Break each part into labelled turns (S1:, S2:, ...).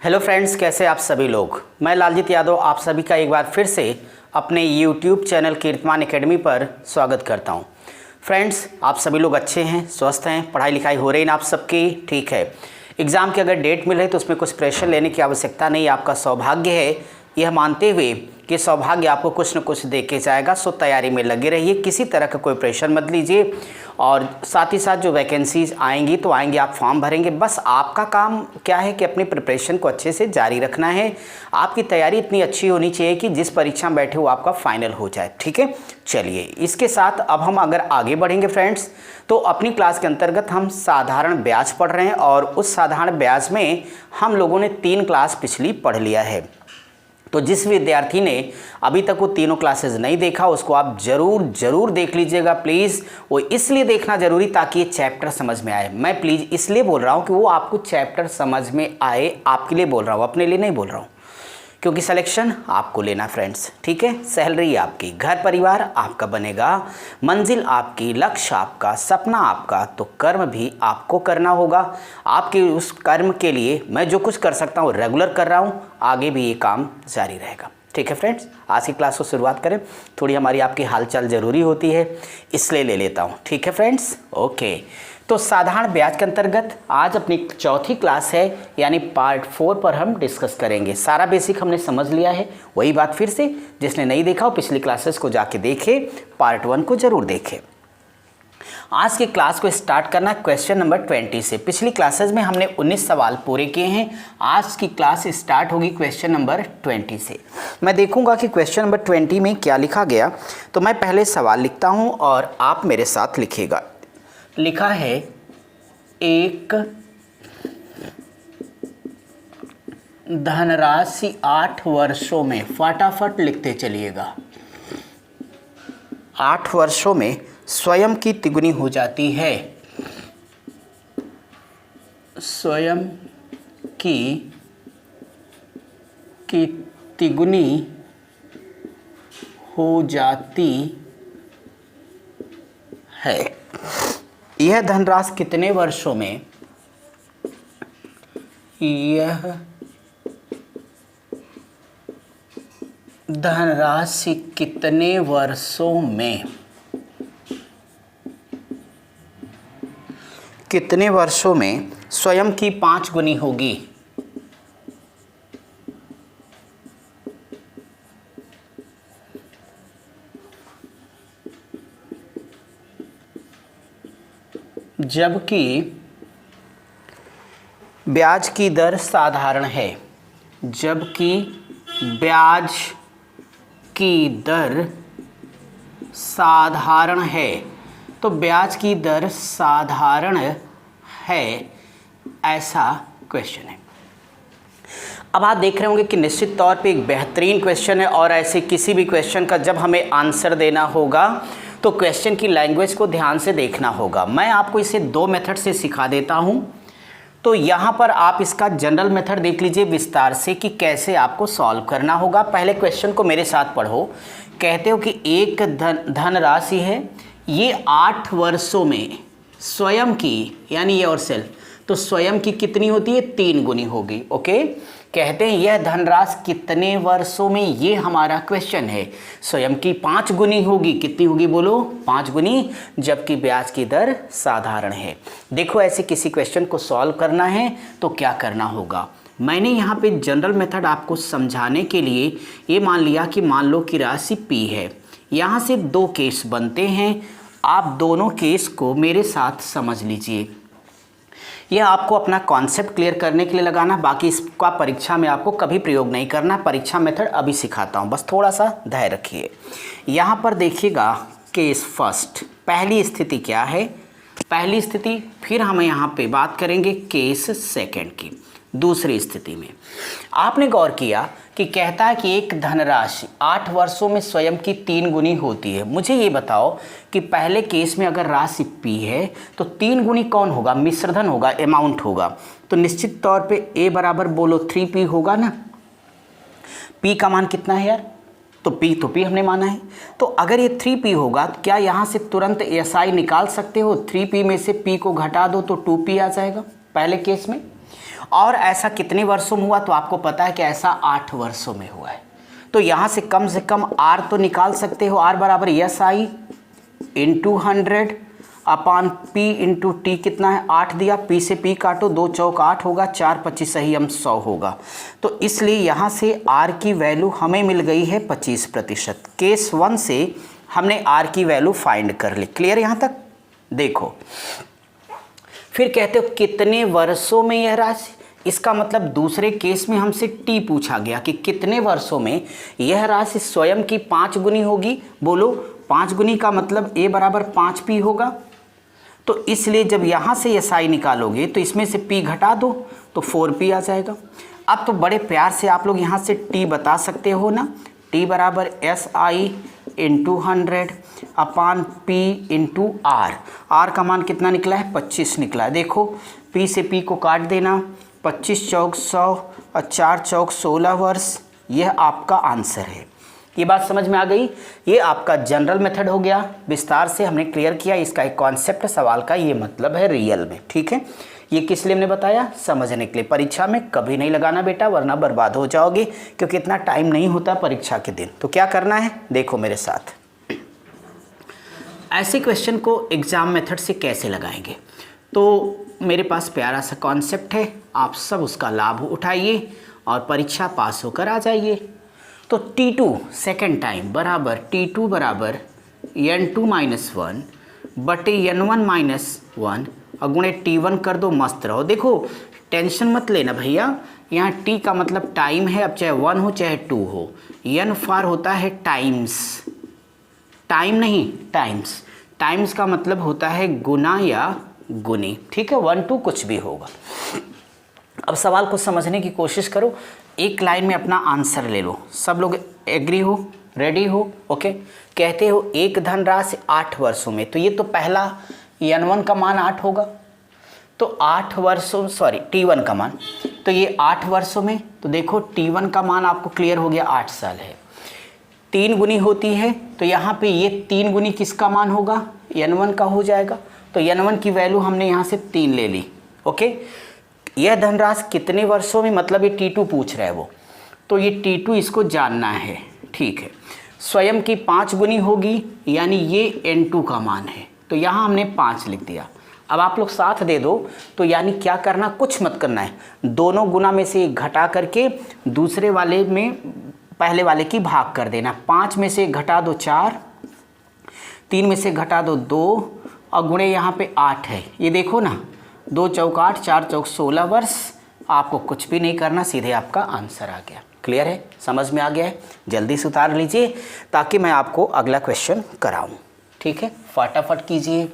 S1: Hello friends, कैसे आप सभी लोग। मैं लालजीत यादव आप सभी का एक बार फिर से अपने यूट्यूब चैनल कीर्तिमान एकेडमी पर स्वागत करता हूं। फ्रेंड्स, आप सभी लोग अच्छे हैं, स्वस्थ हैं, पढ़ाई लिखाई हो रही है ना आप सबकी? ठीक है। एग्ज़ाम की अगर डेट मिले तो उसमें कुछ प्रेशर लेने की आवश्यकता नहीं, आपका सौभाग्य है यह मानते हुए कि सौभाग्य आपको कुछ न कुछ दे के जाएगा। सो तैयारी में लगे रहिए, किसी तरह का कोई प्रेशर मत लीजिए। और साथ ही साथ जो वैकेंसीज आएंगी तो आएंगी, आप फॉर्म भरेंगे। बस आपका काम क्या है कि अपनी प्रिपरेशन को अच्छे से जारी रखना है। आपकी तैयारी इतनी अच्छी होनी चाहिए कि जिस परीक्षा में बैठे हो आपका फाइनल हो जाए। ठीक है, चलिए इसके साथ अब हम अगर आगे बढ़ेंगे फ्रेंड्स, तो अपनी क्लास के अंतर्गत हम साधारण ब्याज पढ़ रहे हैं और उस साधारण ब्याज में हम लोगों ने 3 क्लास पिछली पढ़ लिया है। तो जिस विद्यार्थी ने अभी तक वो तीनों क्लासेस नहीं देखा उसको आप ज़रूर देख लीजिएगा प्लीज़। वो इसलिए देखना ज़रूरी ताकि ये चैप्टर समझ में आए। मैं प्लीज़ इसलिए बोल रहा हूँ कि वो आपको चैप्टर समझ में आए, आपके लिए बोल रहा हूँ, अपने लिए नहीं बोल रहा हूँ, क्योंकि सिलेक्शन आपको लेना फ्रेंड्स। ठीक है, सैलरी आपकी, घर परिवार आपका बनेगा, मंजिल आपकी, लक्ष्य आपका, सपना आपका, तो कर्म भी आपको करना होगा। आपके उस कर्म के लिए मैं जो कुछ कर सकता हूँ रेगुलर कर रहा हूँ, आगे भी ये काम जारी रहेगा। ठीक है फ्रेंड्स, आज की क्लास को शुरुआत करें। थोड़ी हमारी आपकी हालचाल ज़रूरी होती है, इसलिए ले लेता हूँ। ठीक है फ्रेंड्स, ओके। तो साधारण ब्याज के अंतर्गत आज अपनी चौथी क्लास है, यानी पार्ट 4 पर हम डिस्कस करेंगे। सारा बेसिक हमने समझ लिया है। वही बात फिर से, जिसने नहीं देखा हो पिछली क्लासेस को जाके देखे, पार्ट 1 को जरूर देखे। आज की क्लास को स्टार्ट करना क्वेश्चन नंबर 20 से। पिछली क्लासेस में हमने 19 सवाल पूरे किए हैं। आज की क्लास स्टार्ट होगी क्वेश्चन नंबर 20 से। मैं देखूंगा कि क्वेश्चन नंबर 20 में क्या लिखा गया। तो मैं पहले सवाल लिखता हूं और आप मेरे साथ लिखिएगा। लिखा है, एक धनराशि 8 वर्षों में, फटाफट लिखते चलिएगा, 8 वर्षों में स्वयं की तिगुनी हो जाती है। स्वयं की तिगुनी हो जाती है। यह धनराशि कितने वर्षों में, यह धनराशि कितने वर्षों में, कितने वर्षों में स्वयं की 5 गुनी होगी। जबकि ब्याज की दर साधारण है। जबकि ब्याज की दर साधारण है। तो ब्याज की दर साधारण है, ऐसा क्वेश्चन है। अब आप देख रहे होंगे कि निश्चित तौर पे एक बेहतरीन क्वेश्चन है। और ऐसे किसी भी क्वेश्चन का जब हमें आंसर देना होगा तो क्वेश्चन की लैंग्वेज को ध्यान से देखना होगा। मैं आपको इसे 2 मेथड से सिखा देता हूं। तो यहाँ पर आप इसका जनरल मेथड देख लीजिए विस्तार से कि कैसे आपको सॉल्व करना होगा। पहले क्वेश्चन को मेरे साथ पढ़ो। कहते हो कि एक धनराशि है, ये 8 वर्षों में स्वयं की, यानी ये और सेल्फ, तो स्वयं की कितनी होती है, 3 गुनी होगी। ओके, कहते हैं यह धनराशि कितने वर्षों में, ये हमारा क्वेश्चन है। स्वयं की 5 गुनी होगी। कितनी होगी बोलो, 5 गुनी, जबकि ब्याज की दर साधारण है। देखो, ऐसे किसी क्वेश्चन को सॉल्व करना है तो क्या करना होगा। मैंने यहाँ पे जनरल मेथड आपको समझाने के लिए ये मान लिया कि मान लो कि राशि P है। यहाँ से 2 केस बनते हैं। आप दोनों केस को मेरे साथ समझ लीजिए। यह आपको अपना कॉन्सेप्ट क्लियर करने के लिए लगाना, बाकी इसका परीक्षा में आपको कभी प्रयोग नहीं करना। परीक्षा मेथड अभी सिखाता हूँ, बस थोड़ा सा धैर्य रखिए। यहाँ पर देखिएगा, केस फर्स्ट, पहली स्थिति क्या है, पहली स्थिति। फिर हम यहाँ पे बात करेंगे केस सेकंड की, दूसरी स्थिति में। आपने गौर किया कि कहता है कि एक धनराशि 8 वर्षों में स्वयं की 3 गुनी होती है। मुझे ये बताओ कि पहले केस में अगर राशि P है तो 3 गुनी कौन होगा, मिश्रधन होगा, अमाउंट होगा। तो निश्चित तौर पे A बराबर बोलो 3P होगा ना। P का मान कितना है यार, तो P हमने माना है। तो अगर ये 3P होगा तो क्या यहाँ से तुरंत SI निकाल सकते हो। 3P में से P को घटा दो तो 2P आ जाएगा पहले केस में। और ऐसा कितने वर्षों में हुआ, तो आपको पता है कि ऐसा 8 वर्षों में हुआ है। तो यहाँ से कम आर तो निकाल सकते हो, आर बराबर S I into 100 upon P into T कितना है 8 दिया, पी से पी काटो, 2 चौक 8 होगा, 4 25 सही हम 100 होगा। तो इसलिए यहाँ से आर की वैल्यू हमें मिल गई है 25%। केस 1 से हमने आर की वैल्यू फाइंड कर ली। क्लियर यहाँ तक? देखो फिर कहते हो कितने वर्षों में यह राशि, इसका मतलब दूसरे केस में हमसे टी पूछा गया कि कितने वर्षों में यह राशि स्वयं की 5 गुनी होगी। बोलो 5 गुनी का मतलब ए बराबर 5p होगा। तो इसलिए जब यहाँ से एस आई निकालोगे तो इसमें से p घटा दो तो 4p आ जाएगा। अब तो बड़े प्यार से आप लोग यहाँ से t बता सकते हो ना, t बराबर S I into 100 upon p into R. R का मान कितना निकला है 25 निकला है। देखो p से p को काट देना, 25 चौक 100 और 4 चौक 16 वर्ष, यह आपका आंसर है। ये बात समझ में आ गई? ये आपका जनरल मेथड हो गया, विस्तार से हमने क्लियर किया। इसका एक कॉन्सेप्ट सवाल का ये मतलब है रियल में। ठीक है, ये किस लिए हमने बताया? समझने के लिए। परीक्षा में कभी नहीं लगाना बेटा, वरना बर्बाद हो जाओगे, क्योंकि इतना टाइम नहीं होता परीक्षा के दिन। तो क्या करना है, देखो मेरे साथ। ऐसे क्वेश्चन को एग्जाम मेथड से कैसे लगाएंगे, तो मेरे पास प्यारा सा कॉन्सेप्ट है, आप सब उसका लाभ उठाइए और परीक्षा पास होकर आ जाइए। तो T2 सेकेंड टाइम बराबर T2 बराबर N2 माइनस 1 बटे N1 माइनस 1 और गुणे T1 कर दो, मस्त रहो। देखो टेंशन मत लेना भैया, यहाँ T का मतलब टाइम है, अब चाहे 1 हो चाहे 2 हो। N फार होता है टाइम्स, टाइम नहीं टाइम्स, टाइम्स का मतलब होता है गुना या गुनी। ठीक है, 1 2 कुछ भी होगा। अब सवाल को समझने की कोशिश करो, एक लाइन में अपना आंसर ले लो। सब लोग एग्री हो, रेडी हो? ओके। कहते हो एक धनराशि 8 वर्षों में, तो ये तो पहला N1 का मान 8 होगा, तो 8 वर्षों, सॉरी T1 का मान, तो ये 8 वर्षों में। तो देखो T1 का मान आपको क्लियर हो गया, 8 साल है। 3 गुनी होती है, तो यहाँ पे ये 3 गुनी किसका मान होगा? N1 का हो जाएगा। तो N1 की वैल्यू हमने यहाँ से 3 ले ली। ओके, यह धनराशि कितने वर्षों में, मतलब ये T2 पूछ रहा है वो, तो ये T2 इसको जानना है। ठीक है, स्वयं की 5 गुनी होगी, यानी ये N2 का मान है, तो यहाँ हमने 5 लिख दिया। अब आप लोग साथ दे दो, तो यानी क्या करना, कुछ मत करना है, दोनों गुना में से एक घटा करके दूसरे वाले में पहले वाले की भाग कर देना। 5 में से घटा दो 4, 3 में से घटा दो 2 और गुणे यहाँ पे 8 है। ये देखो ना, 2 चौक 8, 4 चौक 16 वर्ष। आपको कुछ भी नहीं करना, सीधे आपका आंसर आ गया। क्लियर है, समझ में आ गया है? जल्दी से उतार लीजिए ताकि मैं आपको अगला क्वेश्चन कराऊं। ठीक है, फटाफट कीजिए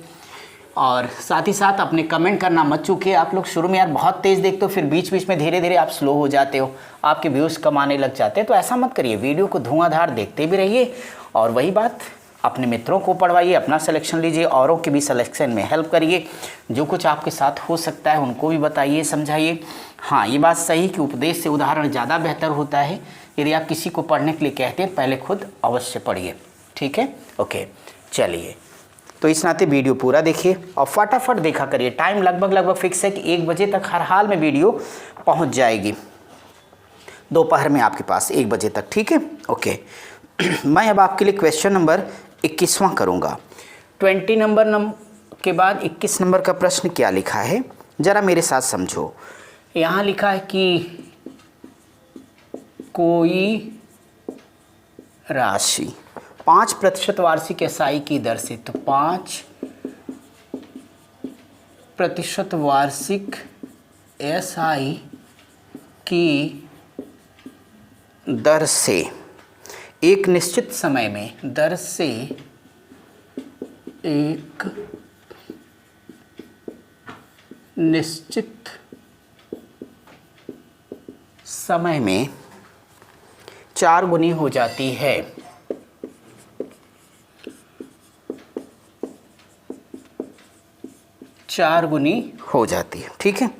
S1: और साथ ही साथ अपने कमेंट करना मत चूकिए। आप लोग शुरू में यार बहुत तेज़ देखते हो, फिर बीच बीच में धीरे धीरे आप स्लो हो जाते हो, आपके व्यूज़ कम आने लग जाते हैं। तो ऐसा मत करिए, वीडियो को धुआंधार देखते भी रहिए और वही बात अपने मित्रों को पढ़वाइए, अपना सिलेक्शन लीजिए, औरों के भी सिलेक्शन में हेल्प करिए। जो कुछ आपके साथ हो सकता है उनको भी बताइए, समझाइए। हाँ, ये बात सही कि उपदेश से उदाहरण ज़्यादा बेहतर होता है। यदि आप किसी को पढ़ने के लिए कहते हैं, पहले खुद अवश्य पढ़िए। ठीक है, ओके, चलिए। तो इस नाते वीडियो पूरा देखिए और फटाफट देखा करिए। टाइम लगभग फिक्स है कि 1 बजे तक हर हाल में वीडियो पहुँच जाएगी, दोपहर में आपके पास 1 बजे तक। ठीक है, ओके। मैं अब आपके लिए क्वेश्चन नंबर 21वां करूँगा। 20 नंबर के बाद 21 नंबर का प्रश्न क्या लिखा है, ज़रा मेरे साथ समझो। यहाँ लिखा है कि कोई राशि 5% वार्षिक एसआई की दर से, तो 5% वार्षिक एसआई की दर से एक निश्चित समय में, दर से एक निश्चित समय में 4 गुनी हो जाती है। चार गुनी हो जाती है। ठीक है,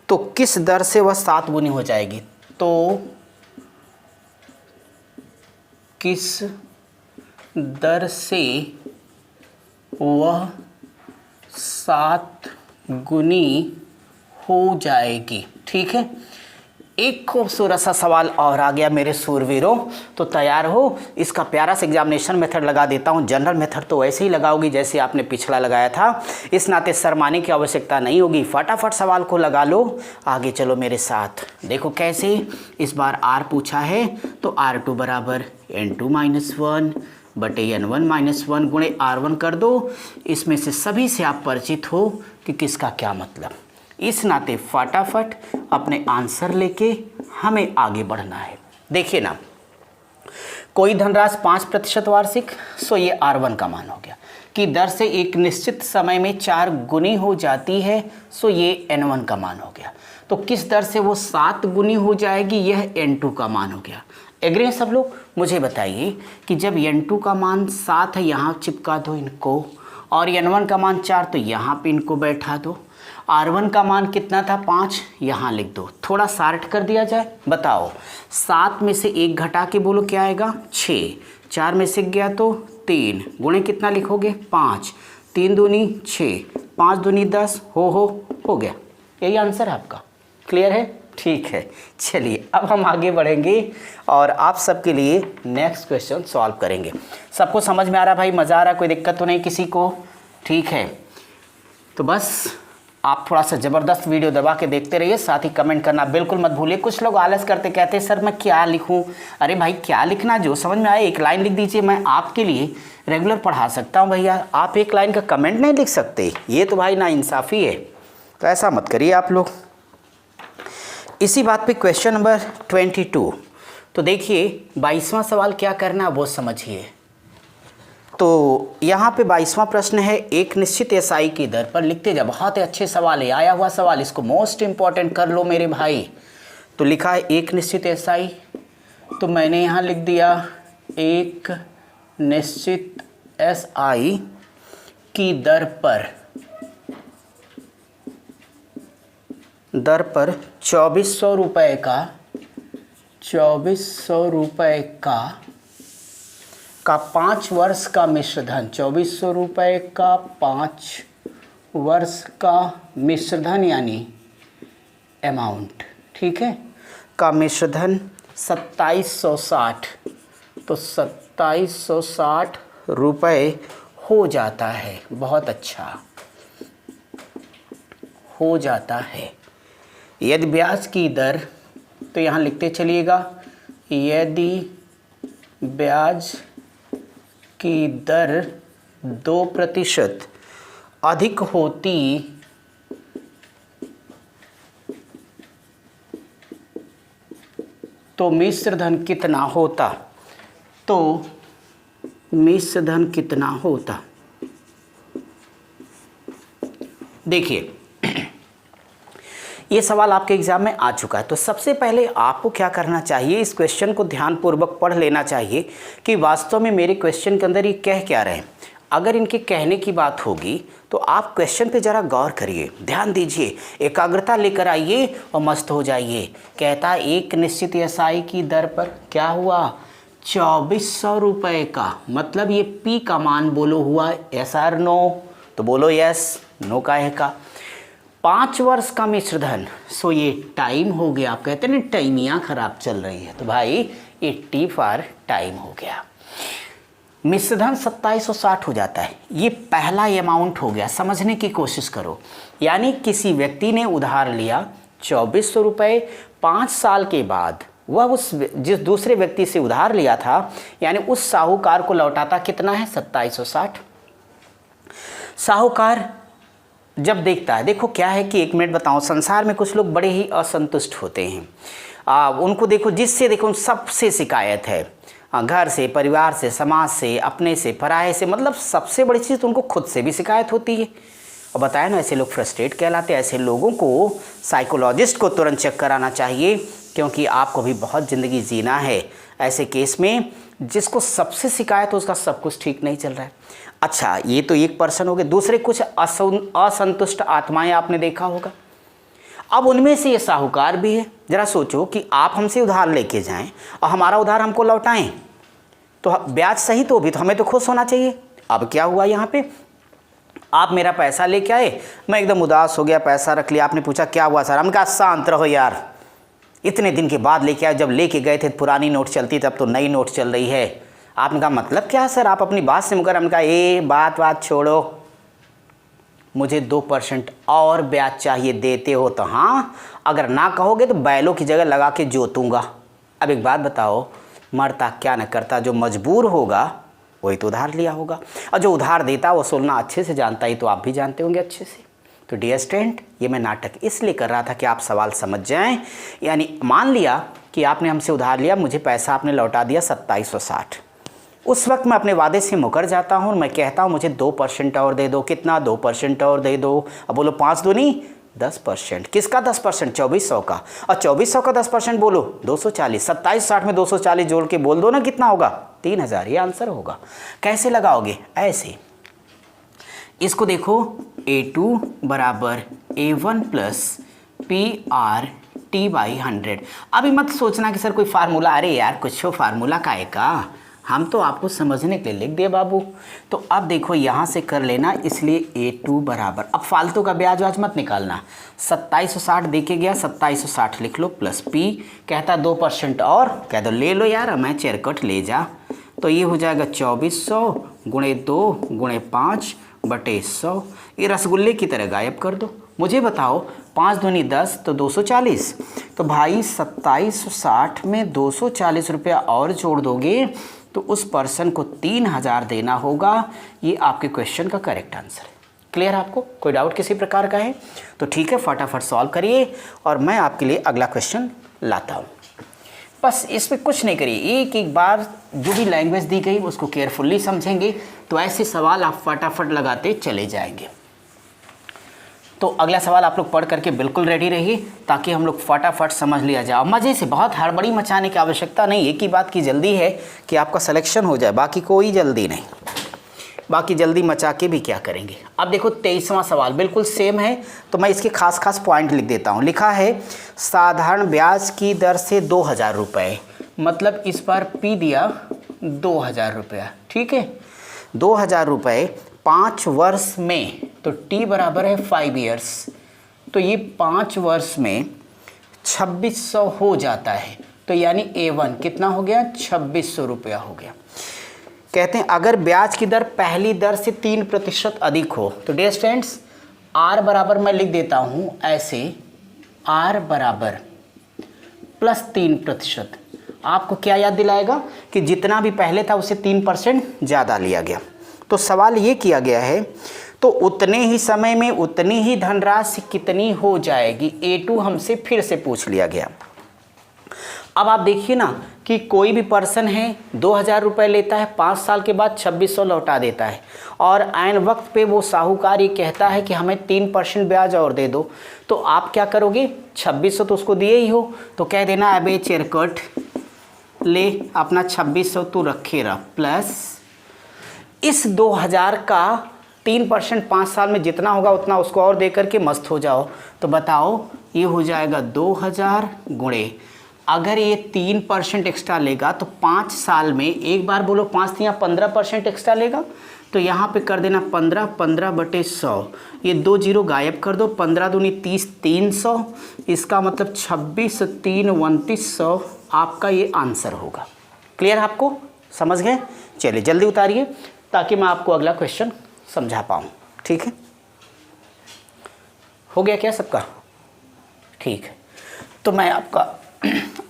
S1: तो किस दर से वह 7 गुनी हो जाएगी, तो किस दर से वह 7 गुनी हो जाएगी। ठीक है, एक खूबसूरत सा सवाल और आ गया मेरे सूरवीरों, तो तैयार हो। इसका प्यारा सा एग्जामिनेशन मेथड लगा देता हूँ। जनरल मेथड तो वैसे ही लगाओगी जैसे आपने पिछला लगाया था, इस नाते शर्माने की आवश्यकता नहीं होगी। फटाफट सवाल को लगा लो, आगे चलो मेरे साथ। देखो कैसे, इस बार R पूछा है तो R2 बराबर N2 - 1 बटे N1 - 1 गुणे R1 कर दो। इसमें से सभी से आप परिचित हो कि किसका क्या मतलब। इस नाते फटाफट अपने आंसर लेके हमें आगे बढ़ना है। देखिए ना, कोई धनराशि 5% वार्षिक, सो ये R1 का मान हो गया, कि दर से एक निश्चित समय में 4 गुनी हो जाती है, सो ये N1 का मान हो गया। तो किस दर से वो 7 गुनी हो जाएगी, यह N2 का मान हो गया। एग्री हैं सब लोग? मुझे बताइए कि जब N2 का मान 7 है, यहाँ चिपका दो इनको, और N1 का मान 4, तो यहाँ पे इनको बैठा दो। R1 का मान कितना था, 5, यहाँ लिख दो। थोड़ा शार्ट कर दिया जाए, बताओ 7 में से 1 घटा के बोलो क्या आएगा, 6, 4 में से गया तो 3, गुणे कितना लिखोगे, 5, 3 दूनी 6, 5 दूनी 10, हो गया। यही आंसर है आपका। क्लियर है? ठीक है, चलिए अब हम आगे बढ़ेंगे और आप सबके लिए नेक्स्ट क्वेश्चन सॉल्व करेंगे। सबको समझ में आ रहा भाई? मज़ा आ रहा? कोई दिक्कत तो नहीं किसी को? ठीक है, तो बस आप थोड़ा सा ज़बरदस्त वीडियो दबा के देखते रहिए, साथ ही कमेंट करना बिल्कुल मत भूलिए। कुछ लोग आलस करते कहते हैं सर मैं क्या लिखूं। अरे भाई क्या लिखना, जो समझ में आए एक लाइन लिख दीजिए, मैं आपके लिए रेगुलर पढ़ा सकता हूं भैया। आप एक लाइन का कमेंट नहीं लिख सकते, ये तो भाई नाइंसाफ़ी है। तो ऐसा मत करिए आप लोग। इसी बात पे क्वेश्चन नंबर 22, तो देखिए 22वां सवाल क्या करना है वो समझिए। तो यहाँ पे 22वां प्रश्न है, एक निश्चित एसआई की दर पर लिखते जा। बहुत ही अच्छे सवाल है, आया हुआ सवाल, इसको मोस्ट इम्पॉर्टेंट कर लो मेरे भाई। तो लिखा है एक निश्चित एसआई, तो मैंने यहाँ लिख दिया एक निश्चित एसआई की दर पर 2400 रुपये का 5 वर्ष का मिश्रधन, 2400 रुपये का 5 वर्ष का मिश्रधन यानी अमाउंट, ठीक है, का मिश्रधन 2760, तो 2760 रुपये हो जाता है। बहुत अच्छा, हो जाता है। यदि ब्याज की दर, तो यहाँ लिखते चलिएगा, यदि ब्याज की दर 2% अधिक होती तो मिश्रधन कितना होता, तो मिश्रधन कितना होता। देखिए ये सवाल आपके एग्जाम में आ चुका है, तो सबसे पहले आपको क्या करना चाहिए, इस क्वेश्चन को ध्यानपूर्वक पढ़ लेना चाहिए कि वास्तव में मेरे क्वेश्चन के अंदर ये कह क्या रहे हैं। अगर इनके कहने की बात होगी तो आप क्वेश्चन पे ज़रा गौर करिए, ध्यान दीजिए, एकाग्रता लेकर आइए और मस्त हो जाइए। कहता एक निश्चित एसआई की दर पर क्या हुआ, 2400 रुपये का, मतलब ये पी का मान बोलो हुआ यस और नो, तो बोलो यस, नो का है का। 5 वर्ष का मिश्रधन, सो ये टाइम हो गया। आप कहते हैं ना टाइमियाँ खराब चल रही है, तो भाई ये टी फॉर टाइम हो गया। मिश्रधन 2760 हो जाता है, ये पहला अमाउंट हो गया। समझने की कोशिश करो, यानी किसी व्यक्ति ने उधार लिया 2400 रुपये, 5 साल के बाद वह उस जिस दूसरे व्यक्ति से उधार लिया था, यानी उस साहूकार को लौटाता कितना है, 2760। साहूकार जब देखता है, देखो क्या है कि एक मिनट बताऊं, संसार में कुछ लोग बड़े ही असंतुष्ट होते हैं। उनको देखो, जिससे देखो सबसे शिकायत है, घर से, परिवार से, समाज से, अपने से, पराये से, मतलब सबसे बड़ी चीज़ तो उनको खुद से भी शिकायत होती है। और बताया ना, ऐसे लोग फ्रस्ट्रेट कहलाते हैं। ऐसे लोगों को साइकोलॉजिस्ट को तुरंत चेक कराना चाहिए, क्योंकि आपको भी बहुत ज़िंदगी जीना है। ऐसे केस में जिसको सबसे शिकायत हो उसका सब कुछ ठीक नहीं चल रहा है। अच्छा, ये तो एक पर्सन हो गए। दूसरे कुछ असंतुष्ट आत्माएं आपने देखा होगा। अब उनमें से ये साहूकार भी है। ज़रा सोचो कि आप हमसे उधार लेके जाएं और हमारा उधार हमको लौटाएं, तो ब्याज सही तो भी, तो हमें तो खुश होना चाहिए। अब क्या हुआ यहाँ पे, आप मेरा पैसा लेके आए, मैं एकदम उदास हो गया, पैसा रख लिया। आपने पूछा क्या हुआ सर, हमने कहा शांत रहो यार, इतने दिन के बाद लेके आए, जब लेके गए थे पुरानी नोट चलती तब तो नई नोट चल रही है। आपने कहा मतलब क्या है सर, आप अपनी बात से मुकर। हमने कहा ये बात छोड़ो, मुझे 2% और ब्याज चाहिए, देते हो तो हाँ, अगर ना कहोगे तो बैलों की जगह लगा के जोतूँगा। अब एक बात बताओ, मरता क्या न करता, जो मजबूर होगा वही तो उधार लिया होगा, और जो उधार देता वसूलना अच्छे से जानता ही तो आप भी जानते होंगे अच्छे से। तो डियर स्टूडेंट, ये मैं नाटक इसलिए कर रहा था कि आप सवाल समझ जाएं। यानी मान लिया कि आपने हमसे उधार लिया, मुझे पैसा आपने लौटा दिया 2760। उस वक्त मैं अपने वादे से मुकर जाता हूँ, मैं कहता हूँ मुझे 2% और दे दो। कितना? 2% और दे दो। अब बोलो 5 दूनी 10%। किसका 10%? 2400 का। और 2400 का 10% बोलो 240। 2760 में 240 जोड़ के बोल दो ना, कितना होगा? 3000। ये आंसर होगा। कैसे लगाओगे? ऐसे, इसको देखो, A2 बराबर A1 प्लस PR/T/100। अभी मत सोचना कि सर कोई फार्मूला, अरे यार कुछ फार्मूला का है का, हम तो आपको समझने के लिए लिख दिए बाबू। तो अब देखो यहाँ से कर लेना, इसलिए A2 बराबर, अब फालतू का ब्याज वाज मत निकालना, 2760 देके गया, 2760 लिख लो, प्लस P कहता 2% और, कह दो ले लो यार, मैं चेरकट ले जा। तो ये हो जाएगा 2400 गुणे 2 गुणे 5 बटे 100। ये रसगुल्ले की तरह गायब कर दो। मुझे बताओ 5 दूनी 10 तो 240। तो भाई 2760 में 240 रुपया और जोड़ दोगे तो उस पर्सन को 3000 देना होगा। ये आपके क्वेश्चन का करेक्ट आंसर है। क्लियर आपको? कोई डाउट किसी प्रकार का है तो ठीक है, फटाफट सॉल्व करिए और मैं आपके लिए अगला क्वेश्चन लाता हूँ। बस इसमें कुछ नहीं करिए, एक एक बार जो भी लैंग्वेज दी गई उसको केयरफुली समझेंगे तो ऐसे सवाल आप फटाफट लगाते चले जाएंगे। तो अगला सवाल आप लोग पढ़ करके बिल्कुल रेडी रहिए ताकि हम लोग फटाफट समझ लिया जाए, मज़े से। बहुत हड़बड़ी मचाने की आवश्यकता नहीं, एक ही बात की जल्दी है कि आपका सिलेक्शन हो जाए, बाकी कोई जल्दी नहीं। बाकी जल्दी मचा के भी क्या करेंगे। अब देखो 23वां सवाल बिल्कुल सेम है, तो मैं इसके खास पॉइंट लिख देता हूँ। लिखा है साधारण ब्याज की दर से 2000 रुपये, मतलब इस बार P दिया 2000 रुपया, ठीक है। 2000 रुपये 5 वर्ष में, तो T बराबर है 5 ईयर्स, तो ये 5 वर्ष में 2600 हो जाता है। तो यानी A1 कितना हो गया? 2600 रुपया हो गया। कहते हैं अगर ब्याज की दर पहली दर से 3% अधिक हो, तो डियर स्टूडेंट्स R बराबर मैं लिख देता हूँ ऐसे, R बराबर प्लस 3%। आपको क्या याद दिलाएगा कि जितना भी पहले था उससे 3% ज़्यादा लिया गया। तो सवाल ये किया गया है, तो उतने ही समय में उतनी ही धनराशि कितनी हो जाएगी? A2 हमसे फिर से पूछ लिया गया। अब आप देखिए ना कि कोई भी पर्सन है 2000 रुपये लेता है, 5 साल के बाद 2600 लौटा देता है, और ऐन वक्त पे वो साहूकार ये कहता है कि हमें 3% ब्याज और दे दो। तो आप क्या करोगे? 2600 तो उसको दिए ही हो, तो कह देना अबे चेरकट ले अपना 2600 तू रखे रह, प्लस इस 2000 का 3% 5 साल में जितना होगा उतना उसको और दे करके मस्त हो जाओ। तो बताओ ये हो जाएगा 2000 गुणे, अगर ये 3% एक्स्ट्रा लेगा तो 5 साल में, एक बार बोलो 5 या 15% एक्स्ट्रा लेगा, तो यहाँ पे कर देना 15 बटे 100, ये 2 जीरो गायब कर दो, 15 दूनी 30, 300, इसका मतलब 26 3 2900 आपका ये आंसर होगा। क्लियर? आपको समझ गए? चलिए जल्दी उतारिए ताकि मैं आपको अगला क्वेश्चन समझा पाऊँ। ठीक है, हो गया क्या सबका? ठीक है, तो मैं आपका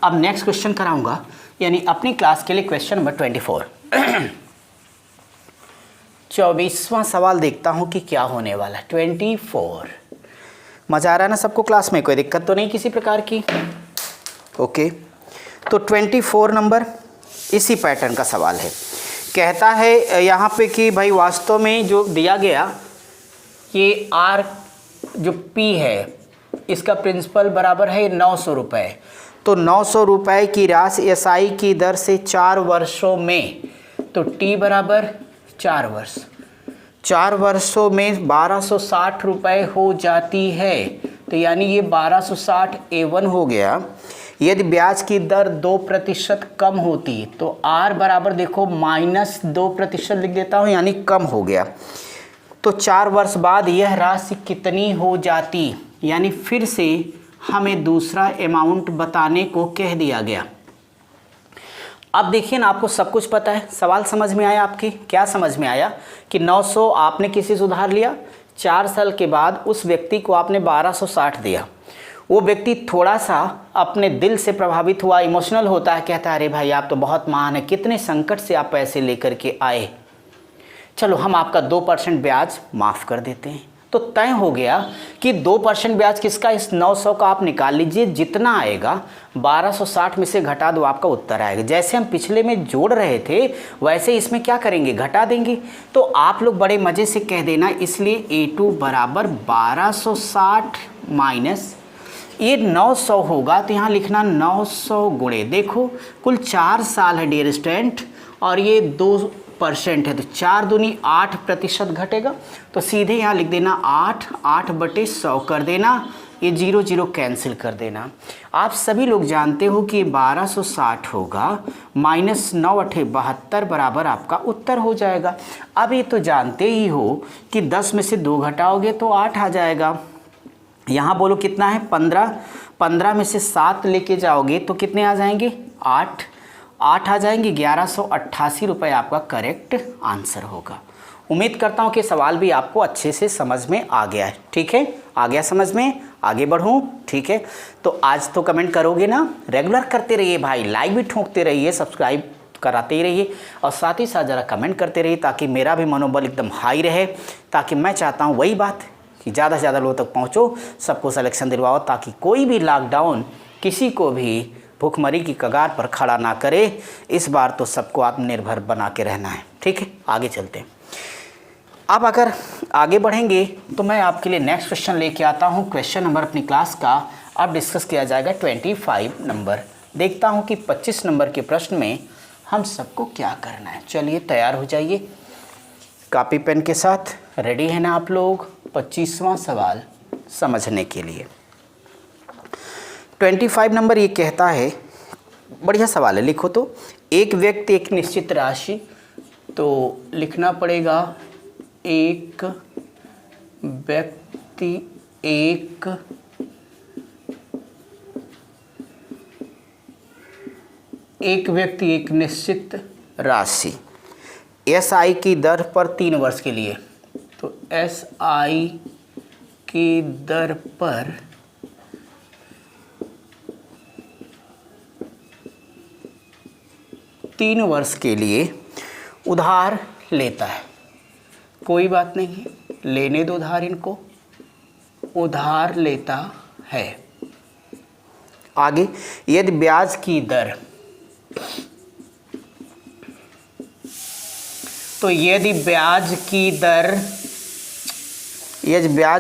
S1: अब नेक्स्ट क्वेश्चन कराऊंगा, यानी अपनी क्लास के लिए क्वेश्चन नंबर 24। 24वां सवाल देखता हूं कि क्या होने वाला है। 24 मज़ा आ रहा है ना सबको? क्लास में कोई दिक्कत तो नहीं किसी प्रकार की? ओके, तो 24 नंबर इसी पैटर्न का सवाल है। कहता है यहाँ पे कि भाई वास्तव में जो दिया गया ये R जो P है इसका प्रिंसिपल बराबर है 900 रुपये। तो 900 रुपये की राशि SI की दर से 4 वर्षों में, तो T बराबर 4 वर्ष, 4 वर्षों में 1260 रुपये हो जाती है। तो यानी ये 1260 A1 हो गया। यदि ब्याज की दर 2% कम होती तो R बराबर देखो -2% लिख देता हूँ, यानी कम हो गया। तो 4 वर्ष बाद यह राशि कितनी हो जाती, यानी फिर से हमें दूसरा अमाउंट बताने को कह दिया गया। अब देखिए ना, आपको सब कुछ पता है, सवाल समझ में आया आपकी? क्या समझ में आया कि 900 आपने किसी से उधार लिया, 4 साल के बाद उस व्यक्ति को आपने 1260 दिया। वो व्यक्ति थोड़ा सा अपने दिल से प्रभावित हुआ, इमोशनल होता है, कहता है अरे भाई आप तो बहुत महान है, कितने संकट से आप पैसे लेकर के आए, चलो हम आपका 2% ब्याज माफ़ कर देते हैं। तो तय हो गया कि 2% ब्याज किसका, इस 900 का आप निकाल लीजिए, जितना आएगा 1260 में से घटा दो, आपका उत्तर आएगा। जैसे हम पिछले में जोड़ रहे थे वैसे इसमें क्या करेंगे, घटा देंगे। तो आप लोग बड़े मज़े से कह देना, इसलिए A2 बराबर 1260 माइनस ये 900 होगा, तो यहाँ लिखना 900 गुणे, देखो कुल 4 साल है डियर स्टूडेंट और ये 2% है, तो 4 दूनी 8% घटेगा। तो सीधे यहाँ लिख देना 8/100 कर देना, ये 0 0 कैंसिल कर देना। आप सभी लोग जानते हो कि 1260 होगा माइनस 9 8 72 बराबर आपका उत्तर हो जाएगा। अब ये तो जानते ही हो कि 10 में से 2 घटाओगे तो 8 आ जाएगा। यहाँ बोलो कितना है 15, 15 में से 7 लेके जाओगे तो कितने आ जाएंगे 8 आ जाएंगे, 1188 रुपये आपका करेक्ट आंसर होगा। उम्मीद करता हूँ कि सवाल भी आपको अच्छे से समझ में आ गया है। ठीक है, आ गया समझ में, आगे बढ़ूँ? ठीक है, तो आज तो कमेंट करोगे ना, रेगुलर करते रहिए भाई, लाइक भी ठोंकते रहिए, सब्सक्राइब कराते ही रहिए और साथ ही साथ ज़रा कमेंट करते रहिए ताकि मेरा भी मनोबल एकदम हाई रहे। ताकि मैं चाहता हूँ वही बात कि ज़्यादा से ज़्यादा लोगों तक पहुँचो, सबको सिलेक्शन दिलवाओ, ताकि कोई भी लॉकडाउन किसी को भी भूखमरी की कगार पर खड़ा ना करे। इस बार तो सबको आत्मनिर्भर बना के रहना है। ठीक है, आगे चलते हैं। अब अगर आगे बढ़ेंगे तो मैं आपके लिए नेक्स्ट क्वेश्चन लेके आता हूँ। क्वेश्चन नंबर अपनी क्लास का अब डिस्कस किया जाएगा 25 नंबर। देखता हूँ कि 25 नंबर के प्रश्न में हम सबको क्या करना है। चलिए तैयार हो जाइए कॉपी पेन के साथ, रेडी है ना आप लोग 25वां सवाल समझने के लिए। 25 नंबर ये कहता है, बढ़िया सवाल है, लिखो तो। एक व्यक्ति एक निश्चित राशि, तो लिखना पड़ेगा एक व्यक्ति एक निश्चित राशि SI की दर पर 3 वर्ष के लिए, तो SI की दर पर 3 वर्ष के लिए उधार लेता है। कोई बात नहीं है, लेने दो उधार, इनको उधार लेता है। आगे, यदि ब्याज की दर, तो यदि ब्याज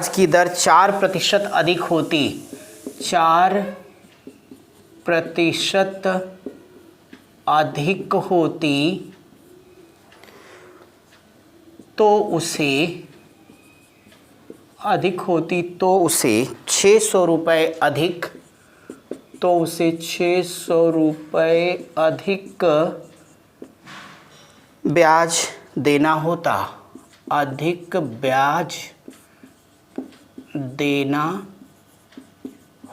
S1: की दर 4% अधिक होती, 4% अधिक होती, तो उसे 600 रुपये अधिक, तो उसे 600 रुपये अधिक ब्याज देना होता, अधिक ब्याज देना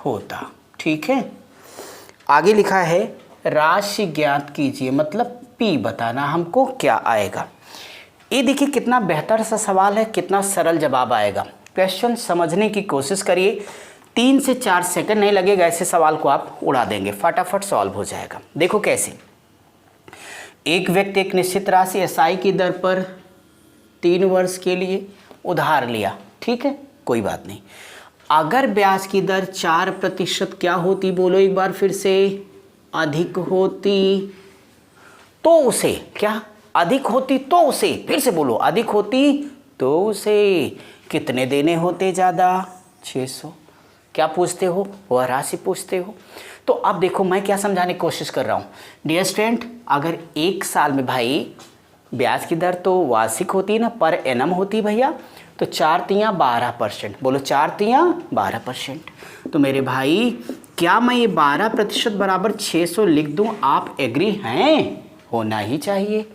S1: होता। ठीक है, आगे लिखा है राशि ज्ञात कीजिए, मतलब P बताना हमको क्या आएगा। ये देखिए कितना बेहतर सा सवाल है, कितना सरल जवाब आएगा। क्वेश्चन समझने की कोशिश करिए, 3 से 4 सेकंड नहीं लगेगा, ऐसे सवाल को आप उड़ा देंगे, फटाफट सॉल्व हो जाएगा। देखो कैसे, एक व्यक्ति एक निश्चित राशि SI की दर पर 3 वर्ष के लिए उधार लिया। ठीक है, कोई बात नहीं। अगर ब्याज की दर 4% क्या होती, बोलो एक बार फिर से, अधिक होती, तो उसे क्या, अधिक होती तो उसे, फिर से बोलो, अधिक होती तो उसे कितने देने होते ज़्यादा, 600। क्या पूछते हो, वह राशि पूछते हो। तो अब देखो मैं क्या समझाने की कोशिश कर रहा हूँ डियर स्टूडेंट। अगर 1 साल में भाई ब्याज की दर तो वार्षिक होती है ना, पर एनम होती भैया, तो 4 तियाँ 12%, बोलो 4 तियाँ 12%। तो मेरे भाई क्या मैं ये 12% बराबर 600 लिख दूँ, आप एग्री हैं? होना ही चाहिए।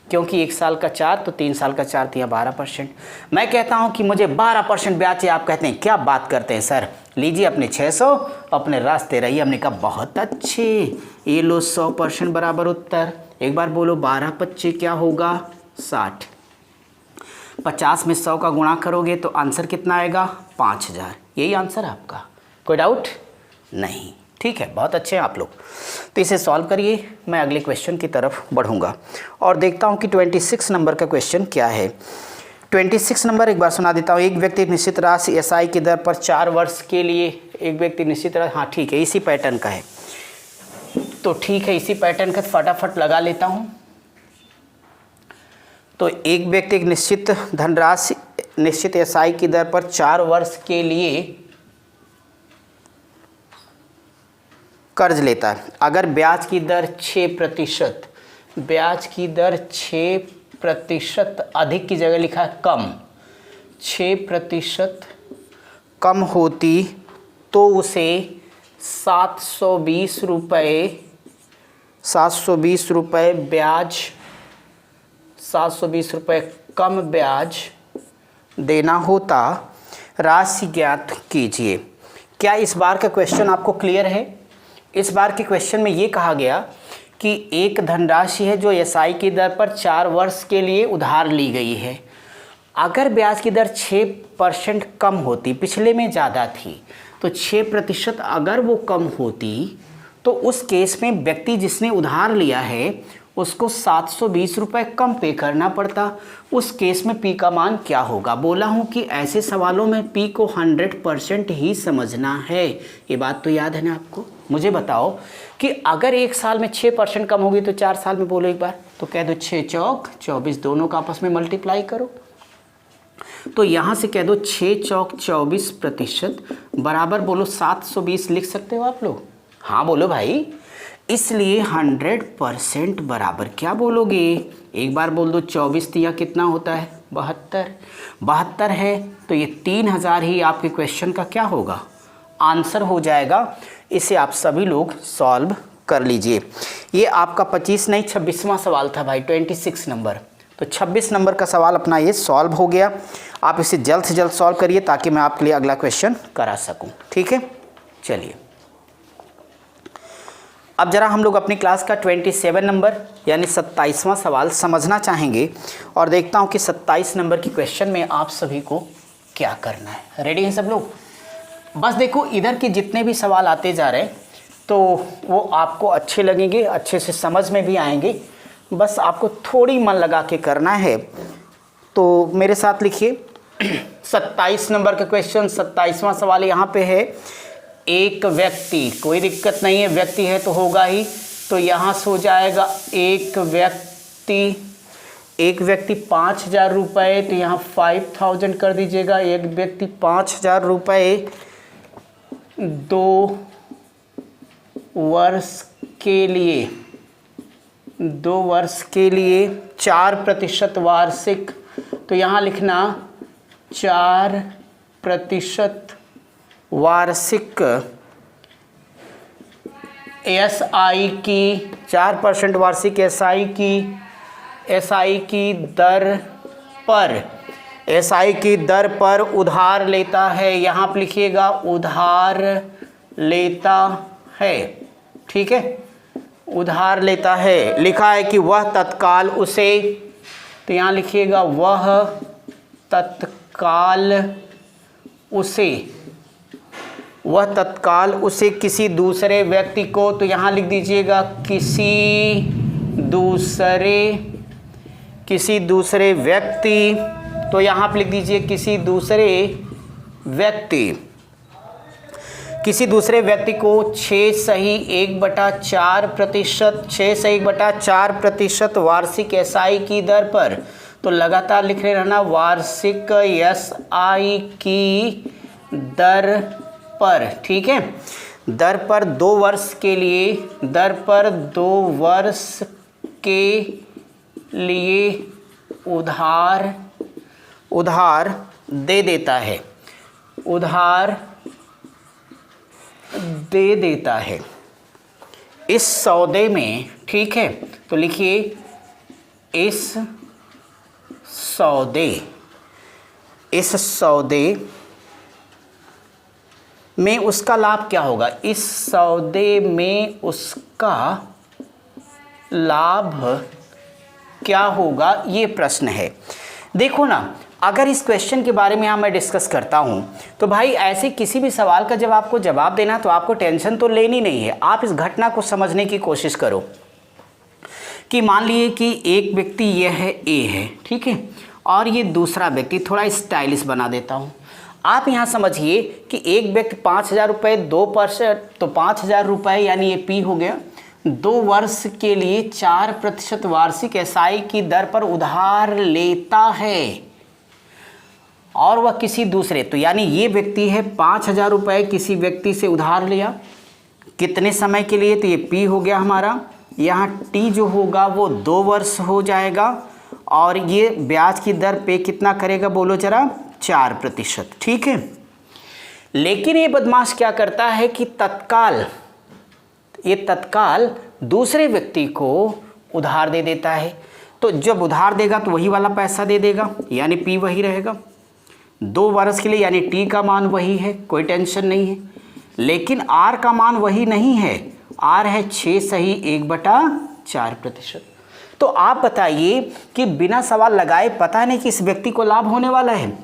S1: क्योंकि 1 साल का 4 तो 3 साल का 4 तो यहाँ 12%। मैं कहता हूँ कि मुझे 12% ब्याज चाहिए, आप कहते हैं क्या बात करते हैं सर, लीजिए अपने 600, अपने रास्ते रहिए। हमने कहा बहुत अच्छे, ये लो 100% बराबर उत्तर। एक बार बोलो 12 25 क्या होगा 60। 50 में 100 का गुणा करोगे तो आंसर कितना आएगा 5000। यही आंसर है आपका, कोई डाउट नहीं? ठीक है, बहुत अच्छे हैं आप लोग। तो इसे सॉल्व करिए, मैं अगले क्वेश्चन की तरफ बढ़ूंगा और देखता हूं कि 26 नंबर का क्वेश्चन क्या है। 26 नंबर एक बार सुना देता हूं। एक व्यक्ति निश्चित राशि एसआई की दर पर 4 वर्ष के लिए, एक व्यक्ति निश्चित राशि, हाँ ठीक है, इसी पैटर्न का है तो ठीक है, इसी पैटर्न का फटाफट लगा लेता हूं। तो एक व्यक्ति एक निश्चित धनराशि निश्चित एसआई की दर पर 4 वर्ष के लिए कर्ज लेता है। अगर ब्याज की दर 6%, ब्याज की दर 6% अधिक की जगह लिखा है कम, 6% कम होती तो उसे 720 रुपये ब्याज, 720 रुपये कम ब्याज देना होता। राशि ज्ञात कीजिए। क्या इस बार का क्वेश्चन आपको क्लियर है? इस बार के क्वेश्चन में ये कहा गया कि एक धनराशि है जो एसआई की दर पर 4 वर्ष के लिए उधार ली गई है। अगर ब्याज की दर 6% कम होती, पिछले में ज़्यादा थी, तो 6% अगर वो कम होती तो उस केस में व्यक्ति जिसने उधार लिया है उसको 720 रुपये कम पे करना पड़ता। उस केस में पी का मान क्या होगा? बोला हूँ कि ऐसे सवालों में पी को 100% ही समझना है। ये बात तो याद है ना आपको? मुझे बताओ कि अगर 1 साल में 6% कम होगी तो 4 साल में बोलो एक बार, तो कह दो 6 चौक 24, दोनों का आपस में मल्टीप्लाई करो। तो यहाँ से कह दो 6 चौक 24% बराबर बोलो 720 लिख सकते हो आप लोग? हाँ बोलो भाई। इसलिए 100% बराबर क्या बोलोगे? एक बार बोल दो 24 दिया कितना होता है 72 है, तो ये 3000 ही आपके क्वेश्चन का क्या होगा? आंसर हो जाएगा। इसे आप सभी लोग सॉल्व कर लीजिए। ये आपका 25 नहीं 26वां सवाल था भाई, 26 नंबर। तो 26 नंबर का सवाल अपना ये सॉल्व हो गया। आप इसे जल्द से जल्द सॉल्व करिए ताकि मैं आपके लिए अगला क्वेश्चन करा सकूं। ठीक है, चलिए अब जरा हम लोग अपनी क्लास का 27 नंबर यानी 27वां सवाल समझना चाहेंगे और देखता हूं कि 27 नंबर की क्वेश्चन में आप सभी को क्या करना है। रेडी हैं सब लोग? बस देखो, इधर के जितने भी सवाल आते जा रहे हैं तो वो आपको अच्छे लगेंगे, अच्छे से समझ में भी आएंगे। बस आपको थोड़ी मन लगा के करना है। तो मेरे साथ लिखिए 27 नंबर का क्वेश्चन, 27वां सवाल यहाँ पे है। एक व्यक्ति, कोई दिक्कत नहीं है, व्यक्ति है तो होगा ही, तो यहाँ से हो जाएगा एक व्यक्ति 5000 रुपये, तो यहाँ 5000 कर दीजिएगा। एक व्यक्ति 5000 रुपये 2 वर्ष के लिए 4% वार्षिक, तो यहाँ लिखना 4% वार्षिक एसआई की, 4% वार्षिक एसआई की दर पर उधार लेता है। यहाँ पर लिखिएगा उधार लेता है। ठीक है, उधार लेता है। लिखा है कि वह तत्काल उसे, तो यहाँ लिखिएगा वह तत्काल उसे किसी दूसरे व्यक्ति को, तो यहाँ लिख दीजिएगा किसी दूसरे व्यक्ति, तो यहाँ पे लिख दीजिए किसी दूसरे व्यक्ति को 6/4% वार्षिक एसआई की दर पर, तो लगातार लिख रहे रहना वार्षिक एसआई की दर पर। ठीक है, दर पर 2 वर्ष के लिए उधार दे देता है इस सौदे में। ठीक है, तो लिखिए इस सौदे में उसका लाभ क्या होगा, इस सौदे में उसका लाभ क्या होगा, ये प्रश्न है। देखो ना, अगर इस क्वेश्चन के बारे में यहाँ मैं डिस्कस करता हूँ तो भाई ऐसे किसी भी सवाल का जब आपको जवाब देना तो आपको टेंशन तो लेनी नहीं है। आप इस घटना को समझने की कोशिश करो कि मान लिए कि एक व्यक्ति यह है ए है, ठीक है, और ये दूसरा व्यक्ति, थोड़ा स्टाइलिश बना देता हूँ। आप यहाँ समझिए कि एक व्यक्ति 5,000 रुपये 2%, तो 5,000 रुपये यानी ये पी हो गया, 2 वर्ष के लिए 4% वार्षिक एसआई की दर पर उधार लेता है और वह किसी दूसरे, तो यानी ये व्यक्ति है 5,000 रुपये किसी व्यक्ति से उधार लिया, कितने समय के लिए, तो ये पी हो गया हमारा। यहाँ टी जो होगा वो 2 वर्ष हो जाएगा और ये ब्याज की दर पे कितना करेगा बोलो जरा, 4%, ठीक है। लेकिन ये बदमाश क्या करता है कि तत्काल दूसरे व्यक्ति को उधार दे देता है। तो जब उधार देगा तो वही वाला पैसा दे देगा, यानी पी वही रहेगा 2 वर्ष के लिए, यानी टी का मान वही है, कोई टेंशन नहीं है। लेकिन आर का मान वही नहीं है, आर है 6 सही 1/4%। तो आप बताइए कि बिना सवाल लगाए पता नहीं कि इस व्यक्ति को लाभ होने वाला है,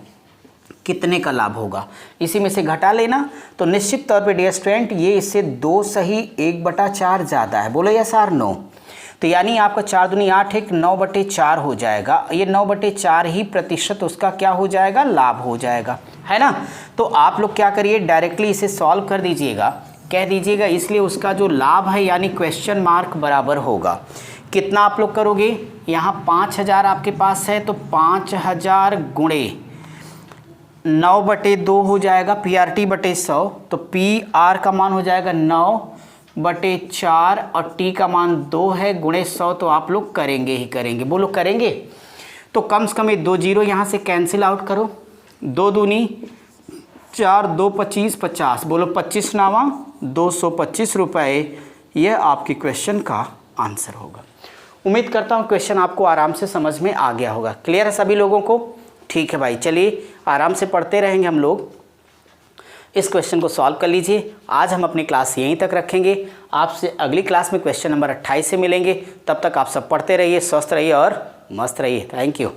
S1: कितने का लाभ होगा, इसी में से घटा लेना। तो निश्चित तौर पे डियर स्टूडेंट ये इससे 2 सही 1/4 ज़्यादा है, बोलो यस आर नो। तो यानी आपका 4 दूनी 8 एक 9/4 हो जाएगा, ये 9/4 ही प्रतिशत उसका क्या हो जाएगा, लाभ हो जाएगा, है ना। तो आप लोग क्या करिए, डायरेक्टली इसे सॉल्व कर दीजिएगा, कह दीजिएगा इसलिए उसका जो लाभ है यानी क्वेश्चन मार्क बराबर होगा। कितना आप लोग करोगे, यहाँ 5,000 आपके पास है तो 5,000 गुणे 9/2 हो जाएगा, PRT/100, तो PR का मान हो जाएगा 9/4 और T का मान 2 है, गुणे 100 तो आप लोग करेंगे ही करेंगे, बोलो करेंगे। तो कम से कम ये 2 जीरो यहाँ से कैंसिल आउट करो, 2 दूनी 4, 2 25 50, बोलो 25 नावा 225 रुपये, यह आपकी क्वेश्चन का आंसर होगा। उम्मीद करता हूँ क्वेश्चन आपको आराम से समझ में आ गया होगा। क्लियर है सभी लोगों को, ठीक है भाई, चलिए आराम से पढ़ते रहेंगे हम लोग, इस क्वेश्चन को सॉल्व कर लीजिए। आज हम अपनी क्लास यहीं तक रखेंगे, आपसे अगली क्लास में क्वेश्चन नंबर 28 से मिलेंगे। तब तक आप सब पढ़ते रहिए, स्वस्थ रहिए और मस्त रहिए। Thank you.